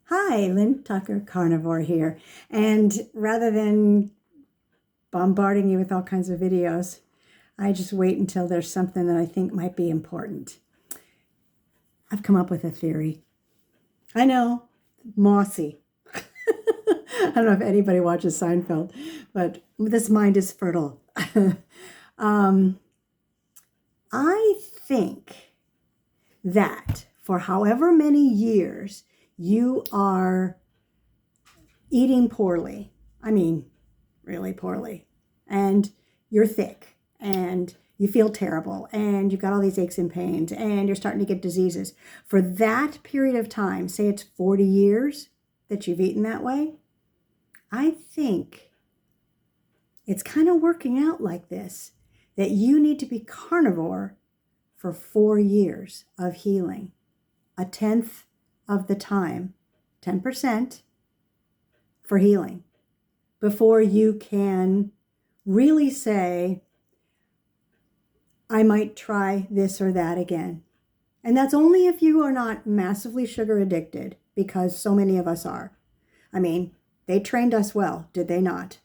Hi, Lynn Tucker, Carnivore here. And rather than bombarding you with all kinds of videos, I just wait until there's something that I think might be important. I've come up with a theory. I know, mossy. I don't know if anybody watches Seinfeld, but this mind is fertile. um, I think that for however many years you are eating poorly, I mean, really poorly, and you're thick and you feel terrible and you've got all these aches and pains and you're starting to get diseases. For that period of time, say it's 40 years that you've eaten that way, I think it's kind of working out like this, that you need to be carnivore for 4 years of healing, a tenth of the time, 10% for healing, before you can really say, I might try this or that again. And that's only if you are not massively sugar addicted, because so many of us are. I mean, they trained us well, did they not?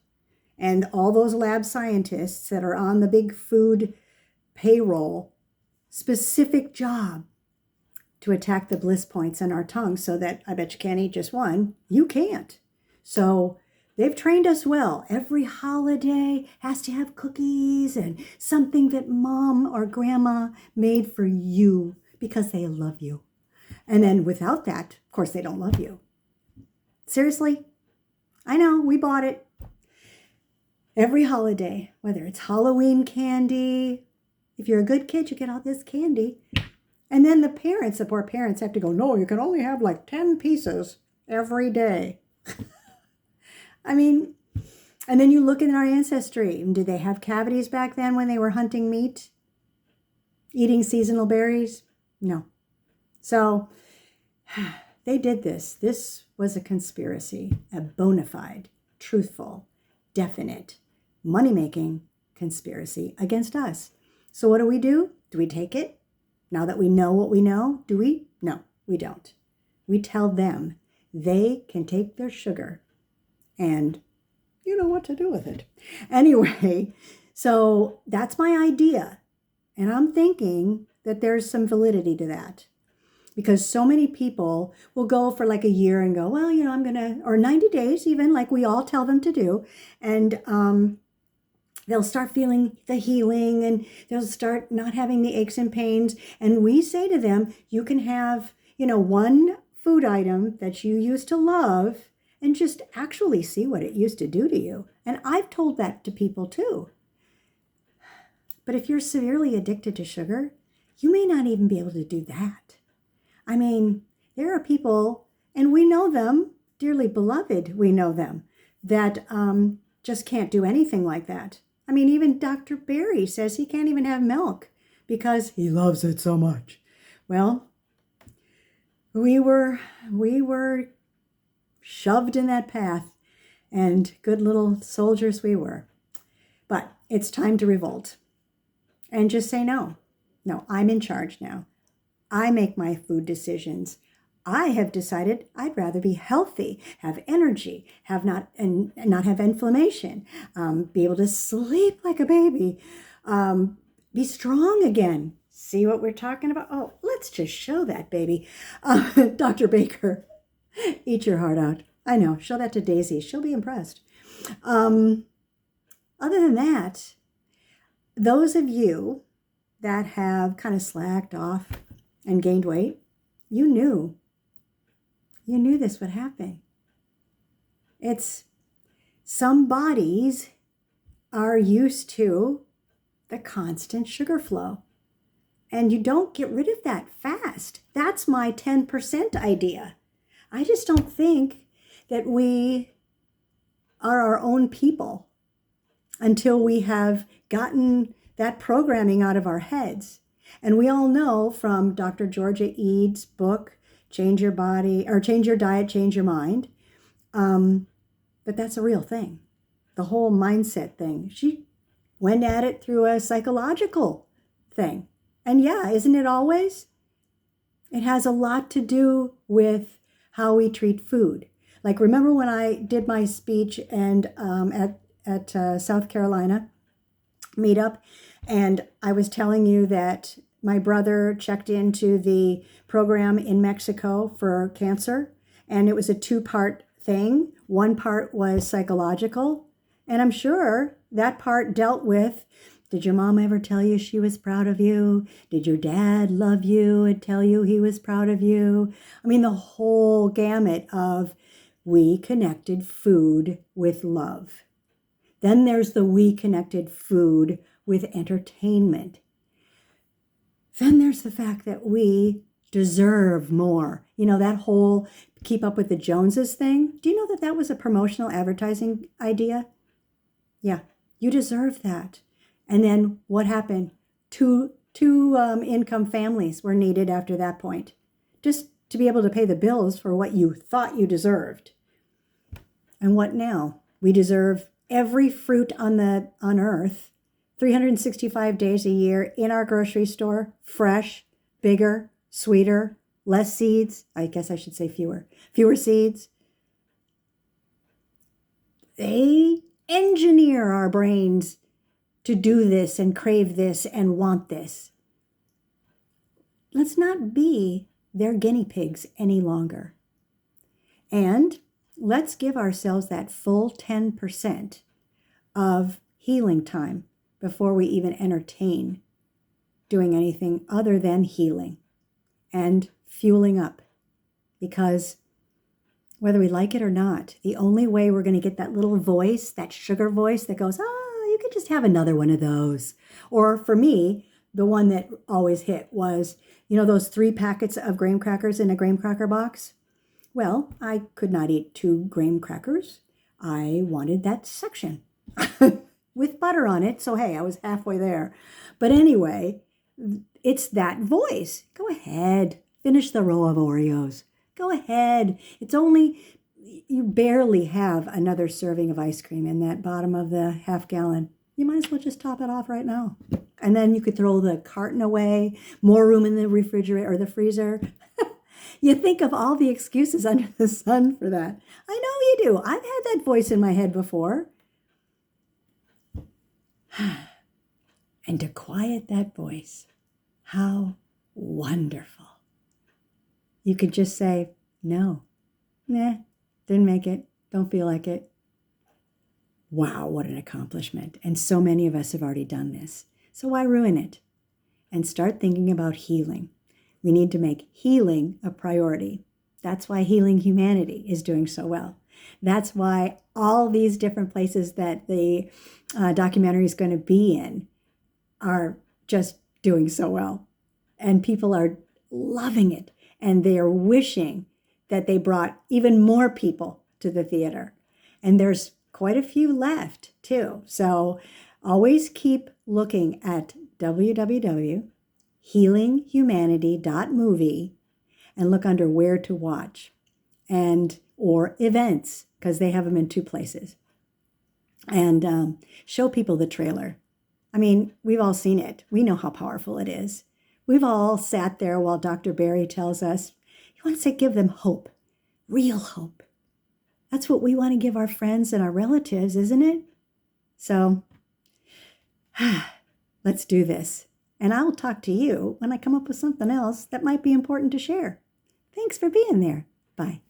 And all those lab scientists that are on the big food payroll, specific job to attack the bliss points in our tongue so that I bet you can't eat just one. You can't. So they've trained us well. Every holiday has to have cookies and something that mom or grandma made for you because they love you. And then without that, of course, they don't love you. Seriously? I know, we bought it. Every holiday, whether it's Halloween candy, if you're a good kid, you get all this candy. And then the poor parents have to go, no, you can only have like 10 pieces every day. I mean, and then you look in our ancestry. Did they have cavities back then when they were hunting meat? Eating seasonal berries? No. So they did this. This was a conspiracy, a bona fide, truthful, definite, money-making conspiracy against us. So what do? Do we take it? Now that we know what we know, do we? No, we don't. We tell them they can take their sugar and you know what to do with it. Anyway, so that's my idea. And I'm thinking that there's some validity to that. Because so many people will go for like a year and go, well, I'm going to, or 90 days even, like we all tell them to do. And they'll start feeling the healing and they'll start not having the aches and pains. And we say to them, you can have, one food item that you used to love and just actually see what it used to do to you. And I've told that to people too. But if you're severely addicted to sugar, you may not even be able to do that. I mean, there are people, and we know them, dearly beloved, we know them, that just can't do anything like that. I mean, even Dr. Barry says he can't even have milk because he loves it so much. Well, we were shoved in that path, and good little soldiers we were. But it's time to revolt and just say no. No, I'm in charge now. I make my food decisions. I have decided I'd rather be healthy, have energy, not have inflammation, be able to sleep like a baby, be strong again. See what we're talking about? Oh, let's just show that, baby. Dr. Baker, eat your heart out. I know, show that to Daisy. She'll be impressed. Other than that, those of you that have kind of slacked off and gained weight, you knew this would happen. It's some bodies are used to the constant sugar flow, and you don't get rid of that fast. That's my 10% idea. I just don't think that we are our own people until we have gotten that programming out of our heads. And we all know from Dr. Georgia Ede's book, Change Your Diet, Change Your Mind. But that's a real thing. The whole mindset thing. She went at it through a psychological thing. And yeah, isn't it always? It has a lot to do with how we treat food. Like, remember when I did my speech and at South Carolina meetup, and I was telling you that my brother checked into the program in Mexico for cancer, and it was a two-part thing. One part was psychological, and I'm sure that part dealt with, did your mom ever tell you she was proud of you? Did your dad love you and tell you he was proud of you? I mean, the whole gamut of we connected food with love. Then there's the we connected food with entertainment. Then there's the fact that we deserve more. You know, that whole keep up with the Joneses thing. Do you know that that was a promotional advertising idea? Yeah, you deserve that. And then what happened? Two income families were needed after that point, just to be able to pay the bills for what you thought you deserved. And what now? We deserve every fruit on earth, 365 days a year in our grocery store, fresh, bigger, sweeter, less seeds. I guess I should say fewer seeds. They engineer our brains to do this and crave this and want this. Let's not be their guinea pigs any longer. And let's give ourselves that full 10% of healing time before we even entertain doing anything other than healing and fueling up. Because whether we like it or not, the only way we're going to get that little voice, that sugar voice that goes, you could just have another one of those. Or for me, the one that always hit was, you know, those 3 packets of graham crackers in a graham cracker box? Well, I could not eat 2 graham crackers. I wanted that section with butter on it. So, hey, I was halfway there. But anyway, it's that voice. Go ahead, finish the row of Oreos. Go ahead. It's only, you barely have another serving of ice cream in that bottom of the half gallon. You might as well just top it off right now. And then you could throw the carton away, more room in the refrigerator or the freezer. You think of all the excuses under the sun for that. I know you do. I've had that voice in my head before. And to quiet that voice, how wonderful. You could just say, no, didn't make it, don't feel like it. Wow, what an accomplishment. And so many of us have already done this. So why ruin it? And start thinking about healing. We need to make healing a priority. That's why Healing Humanity is doing so well. That's why all these different places that the documentary is going to be in are just doing so well. And people are loving it. And they are wishing that they brought even more people to the theater. And there's quite a few left, too. So always keep looking at www.healinghumanity.movie and look under where to watch or events, because they have them in 2 places. And show people the trailer. I mean, we've all seen it. We know how powerful it is. We've all sat there while Dr. Barry tells us, he wants to give them hope, real hope. That's what we want to give our friends and our relatives, isn't it? So let's do this. And I'll talk to you when I come up with something else that might be important to share. Thanks for being there. Bye.